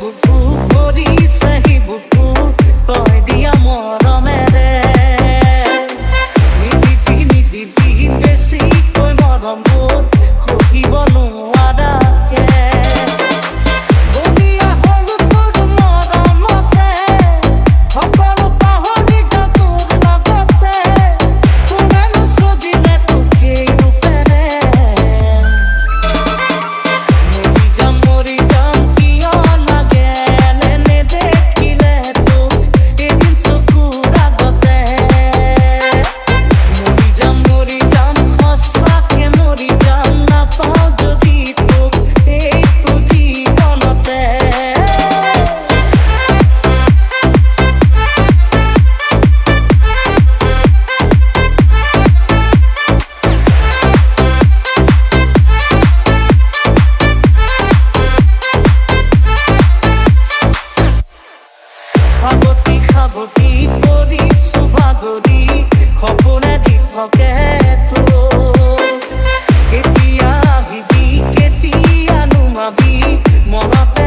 বুকু ভৰিছে C বুকু তই দিয়া মৰমেৰে নিদিবি বেছিকৈ মৰমবোৰ সহিব নোৱাৰাকে বলিয়া হলো তোৰ মৰমতে সকলো পাহৰি যা তোৰ লগতে কোনেনো সজিলে তোক এই ৰূপেৰে মৰি যাম কিয় লাগে নেদেখিলে তোক এদিন চকুৰ আগতে মৰি যাম সঁচাকে মৰি যাম নাপাওঁ যদি তোক এইটো জীৱনতে সাৱতি কৰিছো ভাগৰি সপোনে দিবকে তোক এতিয়া আহিবি কেতিয়া নুমাবি মনত